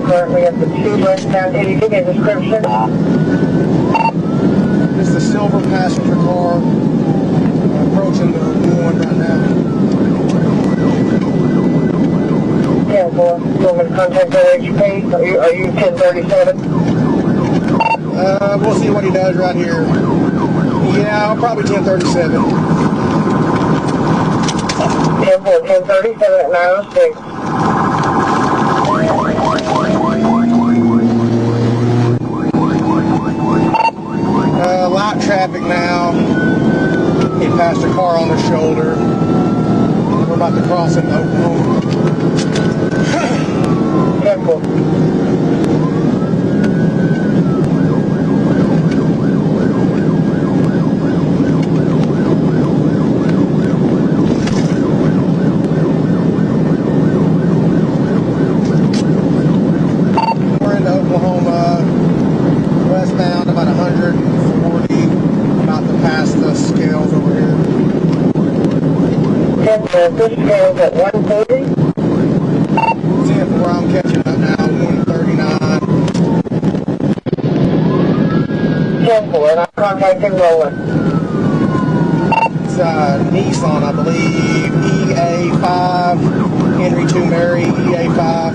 Currently at the 2 westbound. Did you give me a description? It's the silver passenger car approaching the new one right now. Yeah, boy. You want me to contact OHP? Are you 1037? We'll see what he does right here. Yeah, I'll probably 1037. 1037 at 906. Light traffic now. He passed a car on the shoulder. We're about to cross into Oklahoma. Careful. We're into Oklahoma, westbound about 140, about to pass the scales over here. This scales at 130? 10 for where I'm catching up now, 139. 10 for, and I'm contacting Roland. It's Nissan, I believe, EA5, Henry 2 Mary, EA5,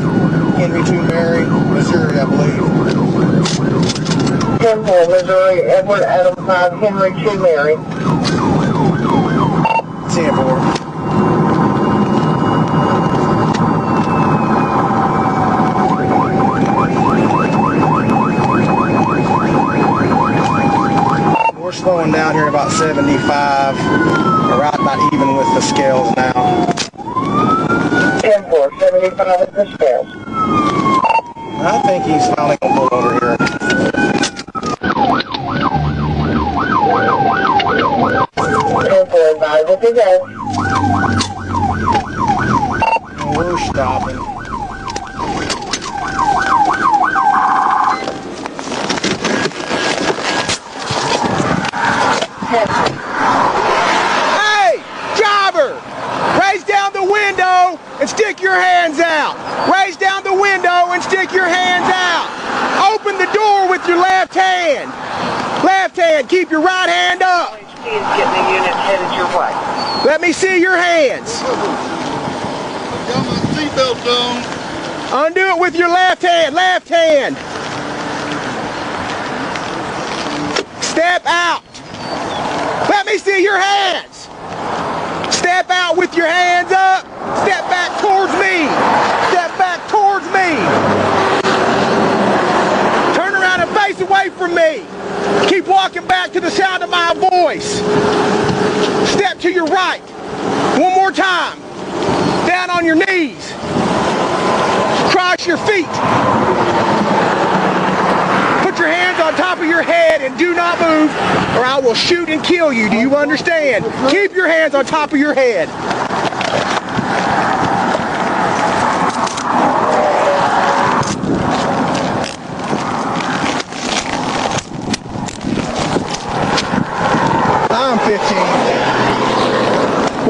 Henry 2 Mary, Missouri, I believe. 10 for, Missouri, Edward Adam 5, Henry 2 Mary. 10 for. We're slowing down here about 75. We're right about even with the scales now. 10 for, 75 at the scales. I think he's finally going to pull over here. Advise if you go. We're stopping. Hey, driver! Raise down the window and stick your hands out. Raise down the window and stick your hands out. Open the door with your left hand. Left hand, keep your right hand up. OHP is getting the unit headed your way. Let me see your hands. Got my seatbelt on. Undo it with your left hand. Left hand. Step out. Let me see your hands. Step out with your hands up. Step back towards me. Step back towards me. Turn around and face away from me. Keep walking back to the sound of my voice. Step to your right. One more time. Down on your knees. Cross your feet. Put your hands on top of your head and do not move or I will shoot and kill you. Do you understand? Keep your hands on top of your head. I'm 15.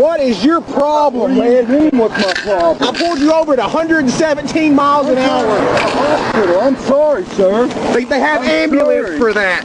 What is is your problem, man? What's my problem? I pulled you over at 117 miles an hour. Hospital. I'm sorry, sir. They have ambulance for that.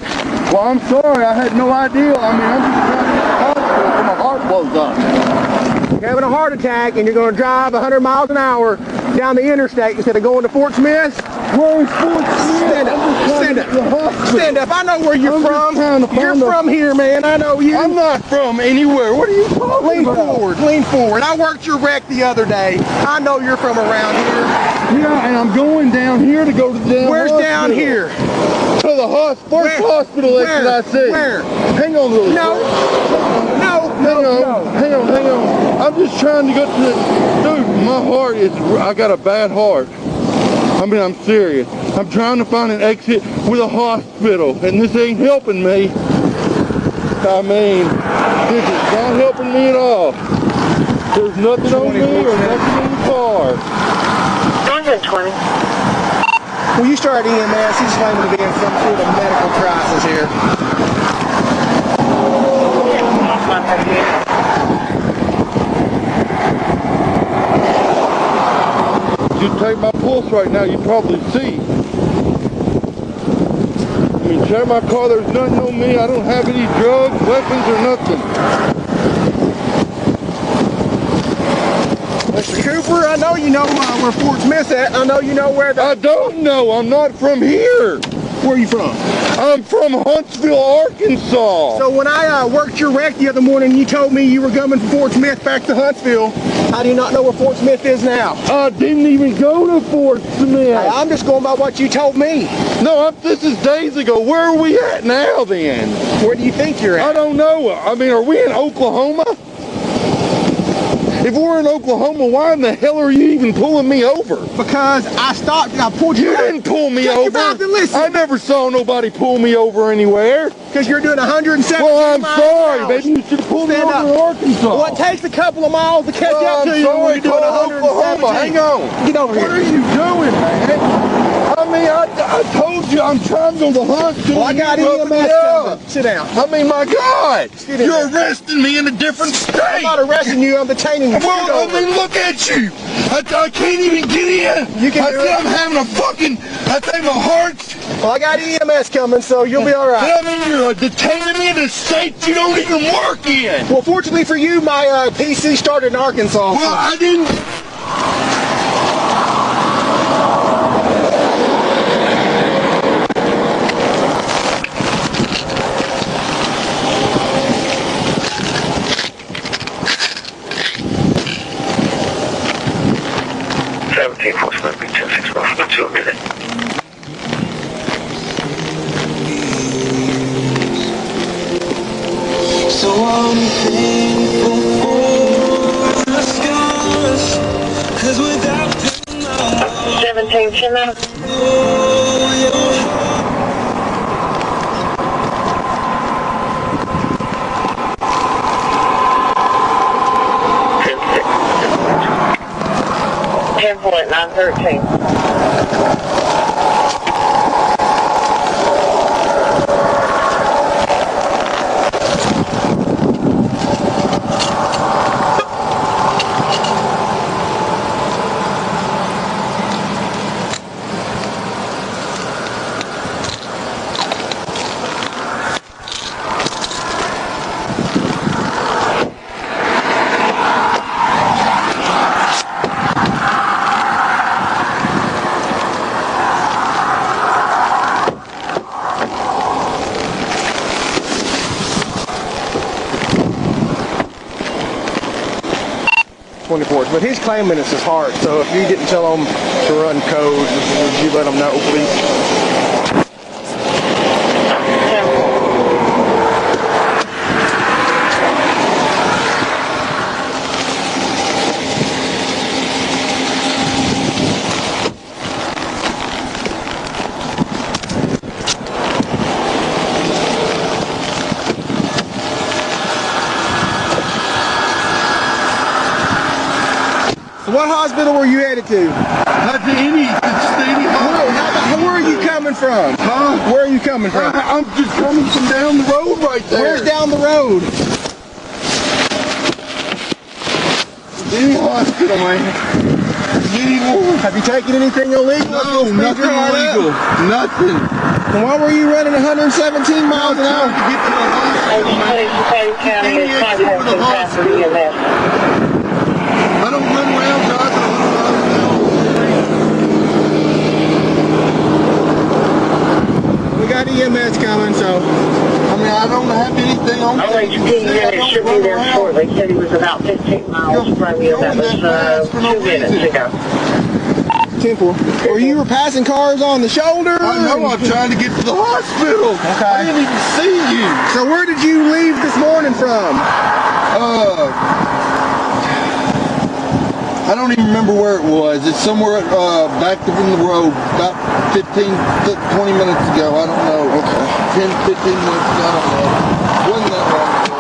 Well, I'm sorry. I had no idea. I mean, I'm just trying to get to the hospital when my heart blows up. You're having a heart attack and you're going to drive 100 miles an hour down the interstate instead of going to Fort Smith? Where is Fort Smith? Stand up. Stand up. Stand up. I know where you're from. You're from here, man. I know you. I'm not from anywhere. What are you talking Lean about? forward. Lean forward. I worked your wreck the other day. I know you're from around here. Yeah, and I'm going down here to go to the damn Where's hospital. down here? To the first hospital exit I see. Where? Hang on really No. quick. No. Hang on. I'm just trying to get to the... Dude, my heart is... I got a bad heart. I mean, I'm serious. I'm trying to find an exit with a hospital, and this ain't helping me. I mean, this is not helping me at all. There's nothing on me or nothing in the car. 120. When you start EMS, he's claiming to be in some sort of medical crisis here. You take my pulse right now, you probably see. I mean, check my car, there's nothing on me. I don't have any drugs, weapons, or nothing. Mr. Cooper, I know you know where Fort Smith's at. I know you know where the... I don't know. I'm not from here. Where are you from? I'm from Huntsville, Arkansas. So when I worked your wreck the other morning, you told me you were coming from Fort Smith back to Huntsville. How do you not know where Fort Smith is now? I didn't even go to Fort Smith. I'm just going by what you told me. No, this is days ago. Where are we at now then? Where do you think you're at? I don't know. I mean, are we in Oklahoma? If we're in Oklahoma, why in the hell are you even pulling me over? Because I stopped and I pulled you You out. didn't pull me Take over. your mouth and listen. I never saw nobody pull me over anywhere. Because you're doing 170 Well, I'm miles sorry, an hour. baby. You should have pulled me Stand over up. in Arkansas. Well, it takes a couple of miles to catch Well, up to I'm you when sorry, you're doing call 170. Oklahoma. Hang on. Get over What are here. you doing, man? I mean, I told you I'm trying to go to the hospital. Well, I got You up EMS and coming. down. Sit down. I mean, my God. Get in You're there. arresting me in a different state. I'm not arresting you. I'm detaining you. Well, I mean, look at you. I can't even get in. You can do it. I'm having a fucking, I think my heart. Well, I got EMS coming, so you'll be all right. I mean, you're detaining me in a state you don't even work in. Well, fortunately for you, my PC started in Arkansas. Well, I didn't. 17 Fort Smith, 10-6 miles for 2 minutes. So I'm thankful for the scars, 'cause without them 17 10 minutes. I know your heart. 10.913. But he's claiming it's his heart, so if you didn't tell him to run code, would you let him know, please? What hospital were you headed to? Not to any hospital. Where are you coming from? Huh? Where are you coming from? I'm just coming from down the road right there. Where's down the road? Any hospital, man. Anyone. Have you taken anything illegal? No, nothing illegal. Nothing. Then why were you running 117 miles an hour? To get to the hospital, man. County is contacting Casper EMS. I don't run around driving 100 miles an hour. We got EMS coming, so. I mean, I don't have anything on me. OHP should be there shortly. Said he was about 15 miles from you. That was 2 minutes ago. Temple. Or you were passing cars on the shoulder? I know, I'm trying to get to the hospital. Okay. I didn't even see you. So where did you leave this morning from? I don't even remember where it was. It's somewhere back from the road, about 15, 20 minutes ago. I don't know. Okay. 10, 15 minutes ago. I don't know. Wasn't that long ago.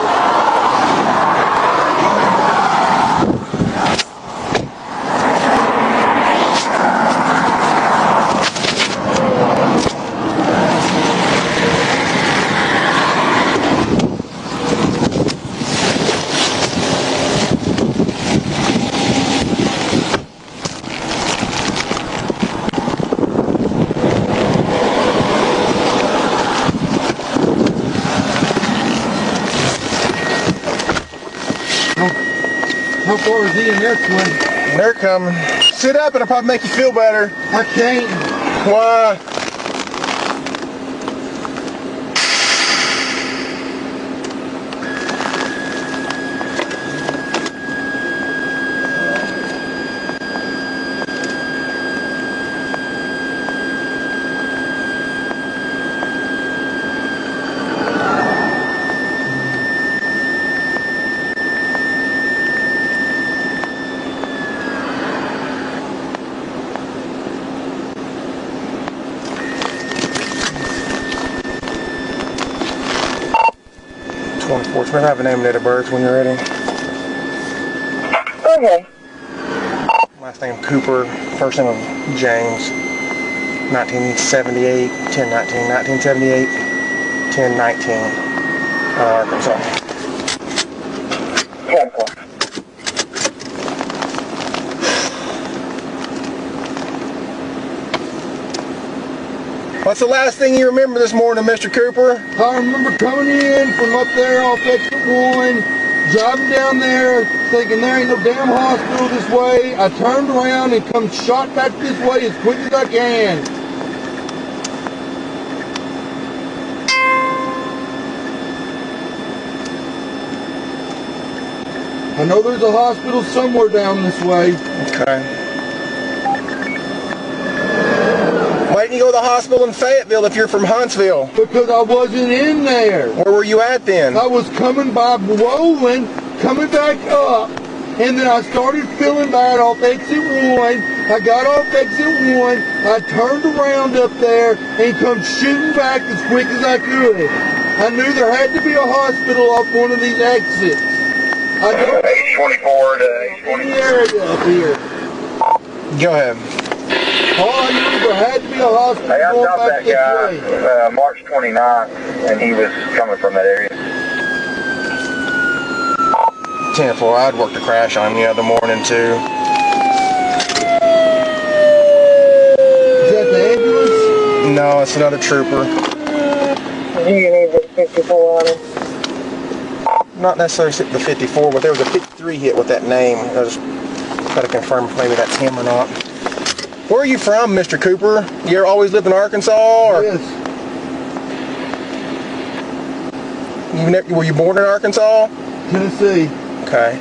How far is he in their swing? They're coming. Sit up and it'll probably make you feel better. I can't. Why? We're gonna have a name and date of birth when you're ready. Okay. Last name Cooper, first name of James. 1978, 1019, 1978, 1019. Arkansas. 10-4. What's the last thing you remember this morning, Mr. Cooper? I remember coming in from up there off exit 1, driving down there, thinking there ain't no damn hospital this way. I turned around and come shot back this way as quick as I can. I know there's a hospital somewhere down this way. Okay. Why didn't you go to the hospital in Fayetteville if you're from Huntsville? Because I wasn't in there. Where were you at then? I was coming by rolling, coming back up, and then I started feeling bad off exit 1. I got off exit 1, I turned around up there and come shooting back as quick as I could. I knew there had to be a hospital off one of these exits. I don't H24 to any area up here. Go ahead. All I knew there had to be a hospital Hey, I going stopped back that this guy way. March 29th, and he was coming from that area. 10-4, I'd worked a crash on you the other morning too. Is that the ambulance? No, it's another trooper. You need the 54 on him. Not necessarily the 54, but there was a 53 hit with that name. I just gotta confirm if maybe that's him or not. Where are you from, Mr. Cooper? You always lived in Arkansas? Or Yes. were you born in Arkansas? Tennessee. Okay.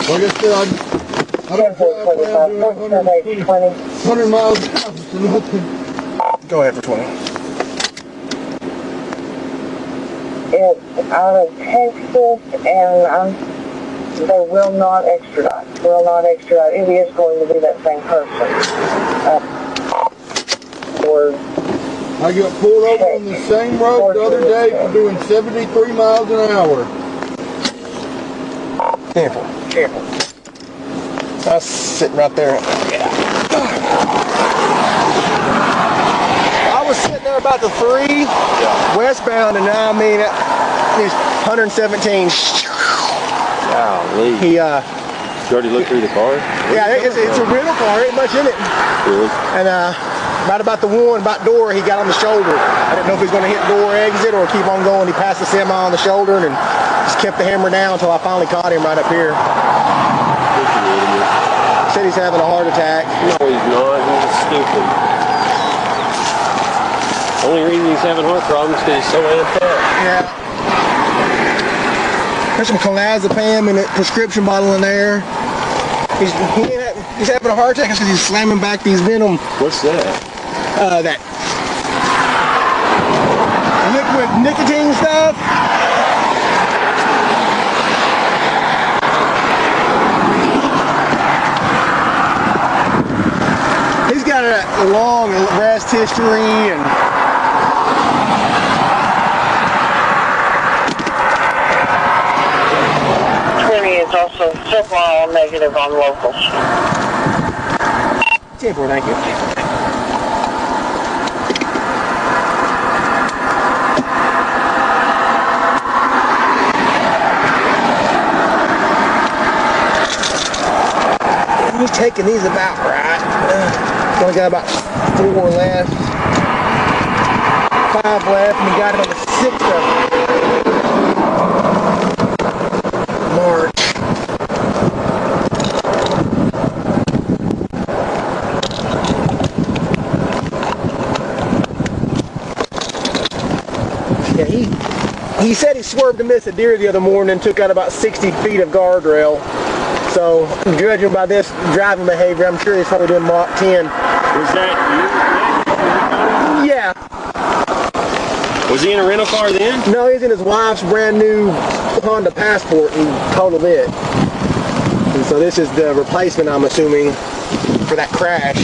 Like I said, I don't drive around doing 100 miles an hour to nothing. Go ahead for 20. It's out of Texas, and they will not extradite. Will not extradite. It is going to be that same person. I got pulled over on the same road the other day for doing 73 miles an hour. Careful. Careful. I'll sit right there. I was sitting there about the 3 westbound, and now I mean he's 117. Golly. He You already looked through the car? yeah, it's a rental car, ain't much in it. Really? And right about the one, about Dora, he got on the shoulder. I didn't know if he was going to hit Dora exit or keep on going. He passed the semi on the shoulder and just kept the hammer down until I finally caught him right up here. Said he's having a heart attack. No, he's not. He's stupid. The only reason he's having heart problems is because he's so amped up. Yeah. There's some clonazepam in a prescription bottle in there. He's having a heart attack because he's slamming back these venom. What's that? That liquid nicotine stuff. He's got a long arrest history and It's also several negative on locals. 10-4, thank you. He's taking these about right. Only got about 4 left. 5 left, and we got him on the 6th of March. Yeah, he said he swerved to miss a deer the other morning and took out about 60 feet of guardrail. So, judging by this driving behavior, I'm sure he's probably doing Mach 10. Was that you? Yeah. Was he in a rental car then? No, he's in his wife's brand new Honda Passport and totaled it. And so this is the replacement, I'm assuming, for that crash.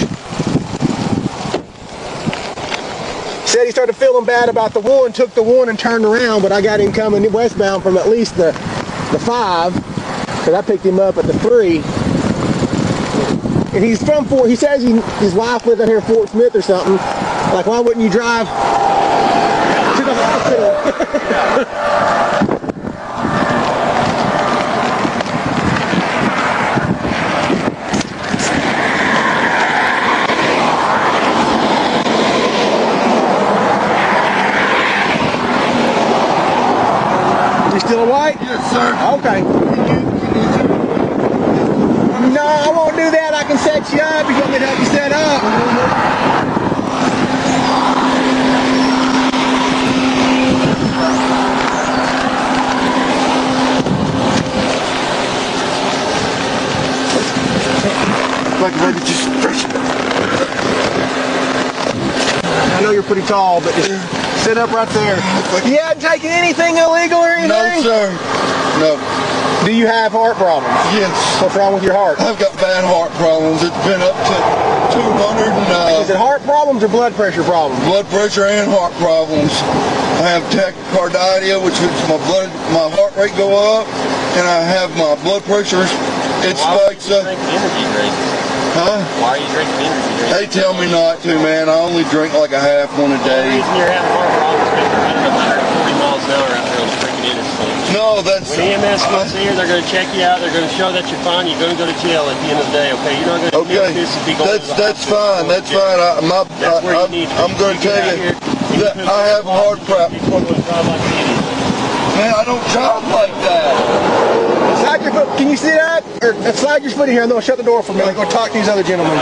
Said he started feeling bad about the one, took the one and turned around, but I got him coming westbound from at least the 5, because I picked him up at the 3. And he's from Fort, he says his wife lived out here in Fort Smith or something. Like, why wouldn't you drive to the hospital? You still awake? Yes, sir. Okay. No, I won't do that. I can set you up. You want me to help you set up? Like maybe just stretch it. I know you're pretty tall, but just sit up right there. You hadn't taken anything illegal or anything? No, sir. No. Do you have heart problems? Yes. What's wrong with your heart? I've got bad heart problems. It's been up to 200 and Is it heart problems or blood pressure problems? blood pressure and heart problems. I have tachycardia, which is my heart rate go up, and I have my blood pressure. It spikes up. Drink energy drinks. Huh? Why are you drinking energy drinks? They tell me not to, man. I only drink like a half one a The day. reason you're having heart problems is because you're running 140 miles an hour out there on the freaking interstate. No, that's When EMS gets here, they're going to check you out. They're going to show that you're fine. You're going to go to jail at the end of the day. Okay, you're not going to okay. That's fine. That's fine. I'm going to tell you that I have a heart problem. Man, I don't drive like that. Slide your foot. Can you sit up? Or slide your foot in here and they'll shut the door for me. Like, go talk to these other gentlemen.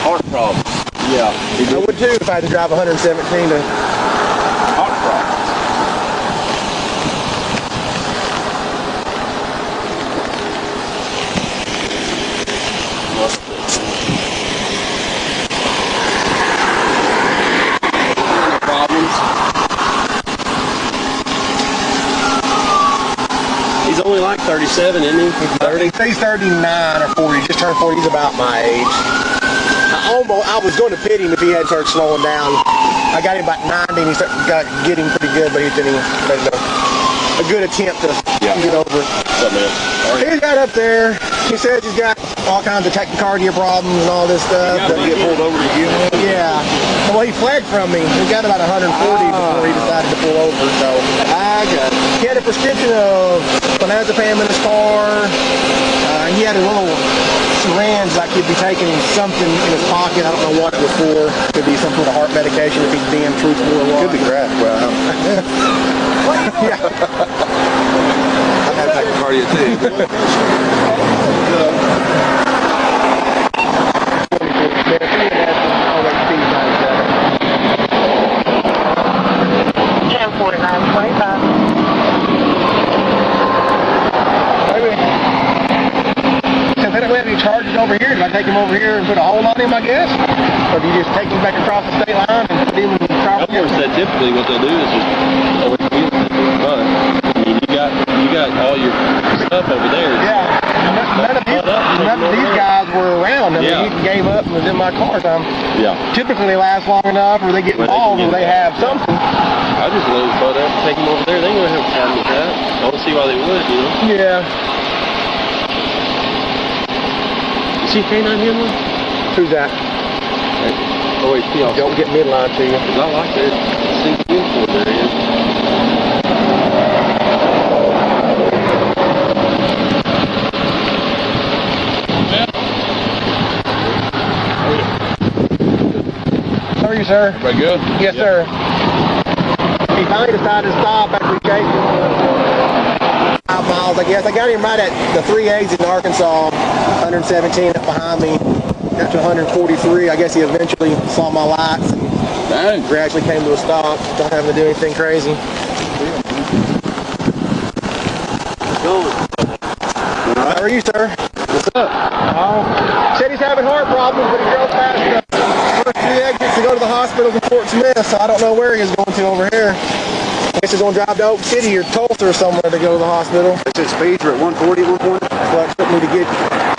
Heart problems. Yeah. I would too if I had to drive 117 to... Heart problems. He's only like 37, isn't he? 30? He's 39 or 40. He just turned 40. He's about my age. I was going to pit him if he had started slowing down. I got him about 90 and he got getting pretty good, but he didn't make a good attempt to get over. What's up, man? He got up there. He says he's got all kinds of tachycardia problems and all this stuff. Did he get pulled over to begin with? Yeah. Well, he fled from me. He got about 140 before he decided to pull over. So I got it. he had a prescription of clonazepam in his car. He had a little syringe like he'd be taking something in his pocket. I don't know what it was for. Could be some sort of heart medication if he's being truthful or what. Could be crack. Well, Yeah. I've had tachycardia too. They don't have any charges over here. Do I take him over here and put a hold on him, I guess? Or do you just take him back across the state line and put him in the proper? Of course, that typically what they'll do is just always use it for fun. I mean, you got all your stuff over there. Yeah. None of these guys were around. I mean, Yeah. he gave up and was in my car. Yeah. Typically, they last long enough, or they get Well, they involved, can or they get have something. I just load his butt up, take him over there. They ain't gonna have a problem with that. I don't see why they would, you know. Yeah. You see K9 Henley? Who's that? OHP officer. Don't get midline to you. I like that. See the uniform there, yeah. How are you, sir? Very good. Yes, sir. He finally decided to stop after we chased him 5 miles, I guess. I got him right at the 3 exit in Arkansas, 117 up behind me. Got to 143. I guess he eventually saw my lights and Dang. gradually came to a stop. Don't have to do anything crazy. How are you, sir? What's up? Said he's having heart problems, but he drove past the first 3 exits to go to the hospital in Fort Smith, so I don't know where he's going to over here. I guess he's going to drive to Oak City or Tulsa or somewhere to go to the hospital. They said speeds were at 140 at one point. Well, it took me to get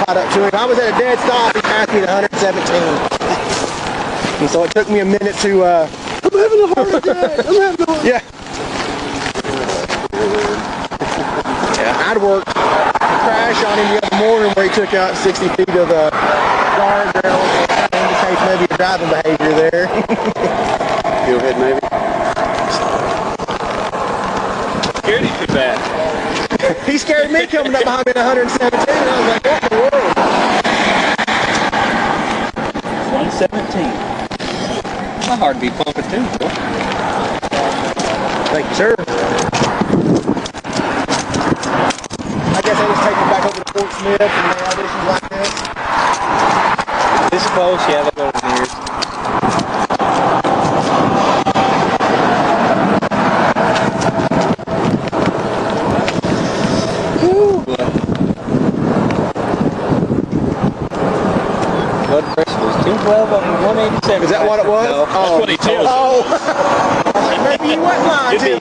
caught up to him. I was at a dead stop. He passed me at 117. And so it took me a minute to, I'm having a heart attack. I'm having a heart attack. Yeah. I'd worked a crash on him the other morning where he took out 60 feet of the guardrail. That indicates maybe a driving behavior there. Go ahead, maybe. Scared you too bad. He scared me coming up behind me at 117. I was like, what in the world? 117. My heart be pumping too, boy. Thank you, sir. I guess I just take him back over to Fort Smith and they have issues like this. This close, yeah, they go over here. Blood pressure was 212 over 187. Is that what it was? No, that's what he told us. Oh. Maybe you went lying to me.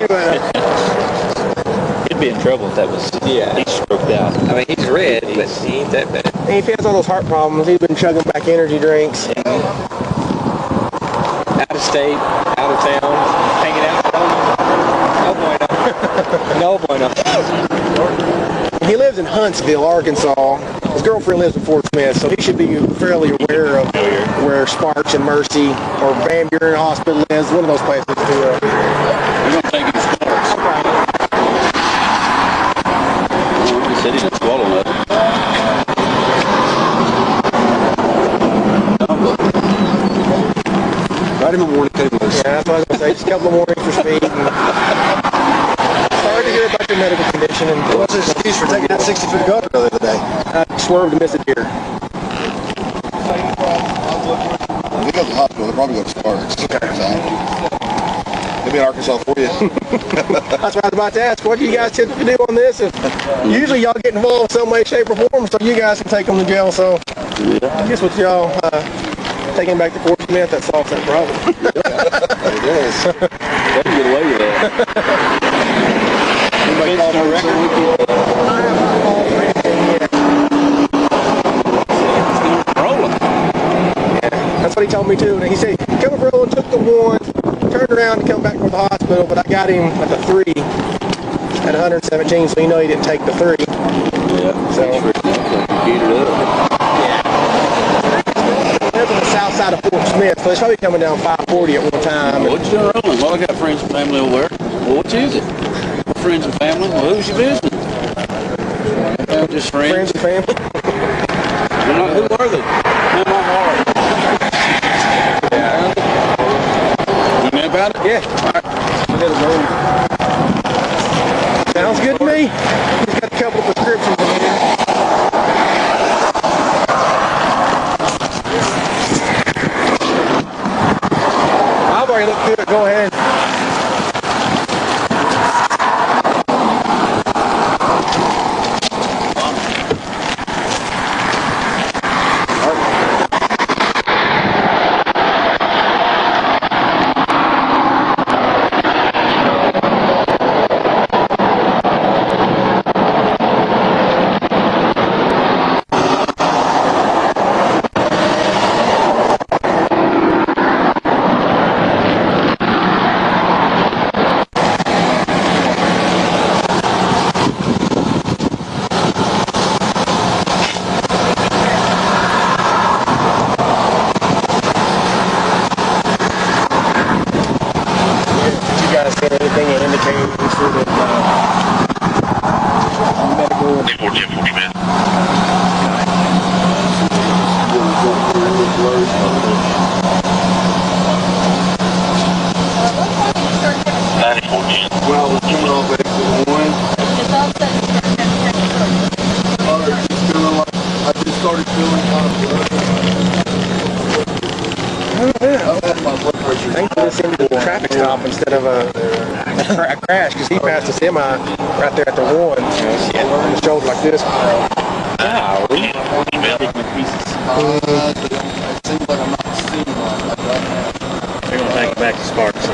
He'd be in trouble if that was. Yeah. He stroked out. I mean, he's red, but he ain't that bad. He has all those heart problems. He's been chugging back energy drinks. Out of state, out of town, hanging out. No bueno. No bueno. He lives in Huntsville, Arkansas. His girlfriend lives in Fort Smith, so he should be fairly aware of where Sparks and Mercy or Van Buren Hospital is. One of those places. We're going to take his Sparks. He said he didn't swallow that. Write him a warning, cut him loose. Yeah, that's what I was going to say. Just a couple of warnings for speed. Sorry to hear about your medical condition. And What's his excuse for taking that 60-foot gutter the other day? I swerved to miss a deer. When we go to the hospital, they'll probably go to Sparks. They'll be in Arkansas for you. That's what I was about to ask. What do you guys typically do on this? Usually y'all get involved in some way, shape, or form, so you guys can take them to jail. So I guess with y'all taking back to Fort Smith, that solves that problem. It is. They can get away with that. Anybody call for record? I haven't called for anything yet. Rolling. That's what he told me too. And he said, come up rolling, took the 1, turned around to come back from the hospital, but I got him at the 3 at 117, so you know he didn't take the 3. Yeah. So heated up. They're from the south side of Fort Smith, so it's probably coming down 540 at one time. Well, what you doing rolling? Well, I got friends and family over there. Well, what is it? Friends and family? Well, who's your business? Just friends. Friends and family. They're not, who are they? In my heart. Yeah. You know about it? Yeah. All right. We gotta go. Sounds good to me. He's got a couple of prescriptions in here. I've already looked through it. Go ahead. Anything that indicates sort of medical. 40 man. Well, we're coming off exit 1. Just feeling like I just started feeling kind of good. I've had my blood pressure. Thankfully, this ended a traffic stop instead of a crash, because he passed a semi right there at the one. On the shoulder like this. It seems like I'm not seeing like that. They're going to take it back to Sparks. So.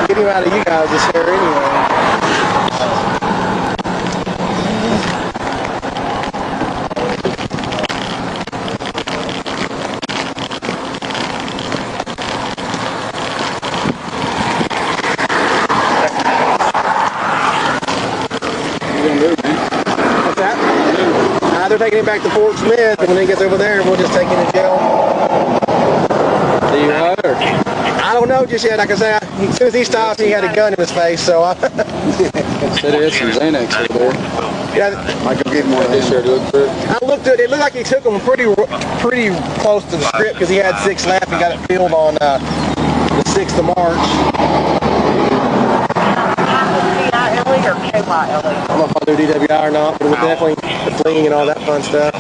Get him out of you guys this year anyway. They're taking him back to Fort Smith, and when he gets over there, we'll just take him to jail. Do you hire? I don't know just yet. Like I said, as soon as he stopped, he had a gun in his face, so I... Said it had some Xanax over there. Yeah, I could give him one of these here to look through. I looked at it. It looked like he took him pretty close to the script, because he had 6 left and got it filled on the 6th of March. K-I-L-E or K-Y-L-E? I don't know if I'll do DWI or not, but it was definitely the fleeing and all that fun stuff.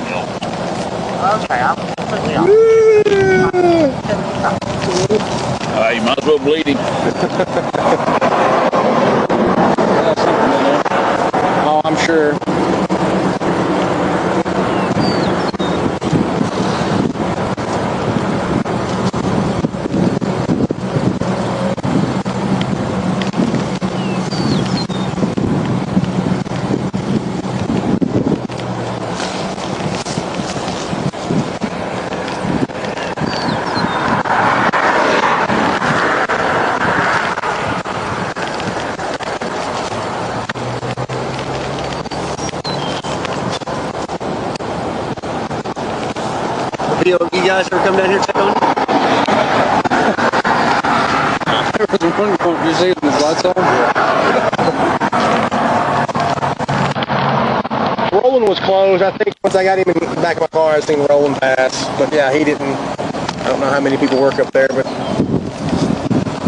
Okay, I'm completely off. You might as well bleed him. Oh, I'm sure. You guys ever come down here and check on you? There was one point you see with his lights on. Roland was closed. I think once I got him in the back of my car, I seen Roland pass. But yeah, he didn't. I don't know how many people work up there, but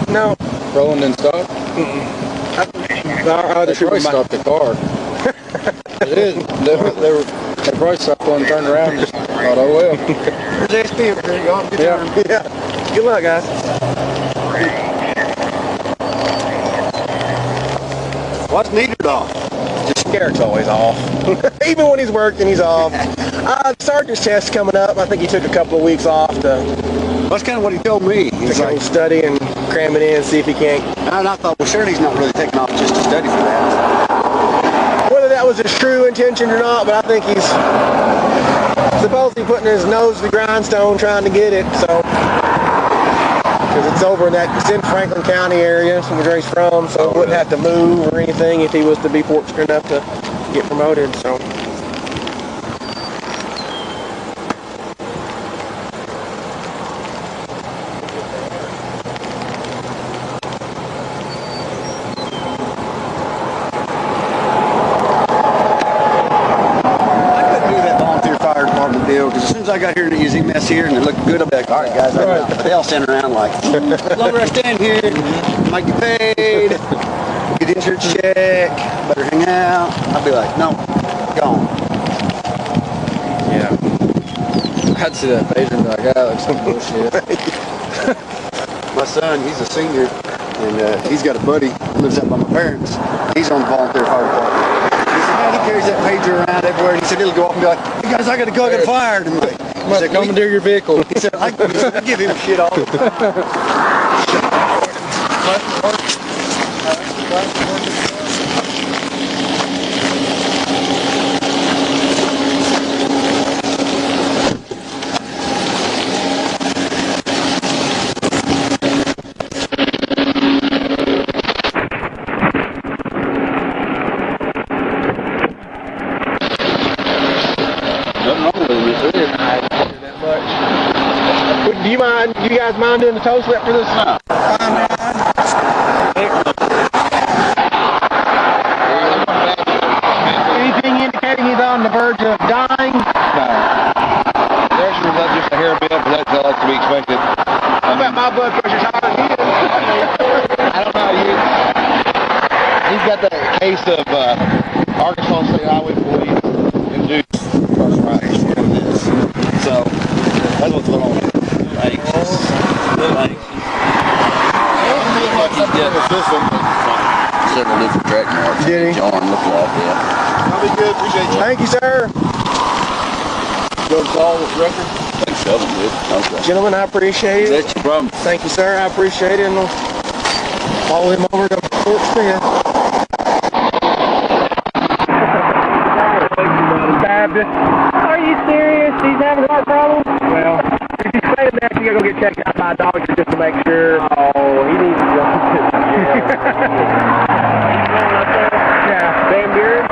no. Roland didn't stop. Our other They trooper probably stopped the car. It is. They probably stopped one and turned around and just thought, oh well. There's SP over there. Y'all get Yeah. Yeah. Good luck, guys. What's needed off? Just Garrett's always off. Even when he's working, he's off. Sergeant's test coming up. I think he took a couple of weeks off to That's kind of what he told me. He's go like, study and cram it in, see if he can't. and I thought, well, sure, he's not really taking off just to study for that. Whether that was his true intention or not, but I think he's supposedly putting his nose to the grindstone trying to get it, so Because it's over in it's in Franklin County area, where he's from, so he wouldn't have to move or anything if he was to be fortunate enough to get promoted. So. Because as soon as I got here to easy mess here and it looked good, I'm like, all right, guys, but they all stand around like, as long as I stand here, I might get paid, get insurance check, better hang out. I'd be like, no, gone. Yeah. I'd see that page and be like, that looks some bullshit. My son, he's a senior, and he's got a buddy who lives out by my parents. He's on the volunteer fire department. He carries that pager around everywhere. He said he'll go off and be like, hey guys, I gotta go, I got fired. And like, he said, commandeer your vehicle. He said, I give him shit all the time. Do you guys mind doing the toe slip for this? No. Anything indicating he's on the verge of dying? No. There's just a hair bit, but that's to be expected. I bet my blood pressure's higher than his. I don't know. He's got that case of Arkansas State Highway Police induced arthritis. So that's what's going on. Several different track marks. Did he? Arm looked like that. I'll be good. Appreciate you. Thank you, sir. Go to call this record. Thanks, Sheldon. Good. Okay. Gentlemen, I appreciate it. That's your problem. Thank you, sir. I appreciate it. And we'll follow him over to Fort Smith. Baptist. Are you serious? He's having a heart problem? Well, if he's saying that, you gotta go get checked out by a doctor just to make sure. Oh, he needs to go. Yeah. Van Buren?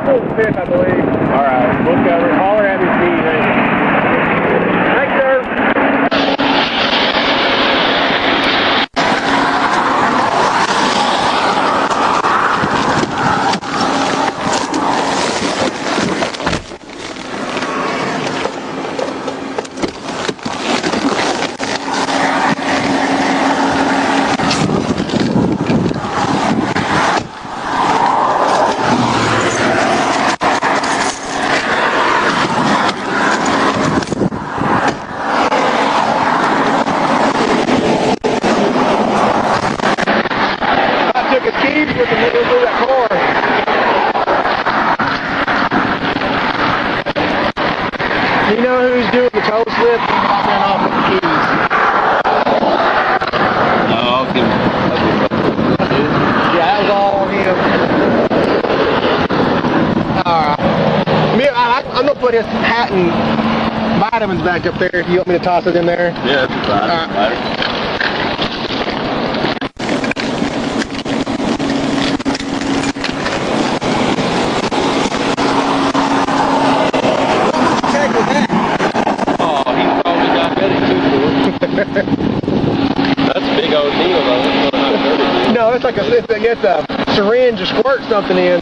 Full 5th, I believe. All right. We'll cover it. Holler at his knee. Thanks, sir. You know who's doing the toe slip? Ran off with the keys. No, I'll give him. Yeah, that was all on him. Alright. I'm going to put his hat and vitamins back up there. You want me to toss it in there? Yeah, that's fine. All right. That's a big old deal, though. No, it's like it's a syringe to squirt something in.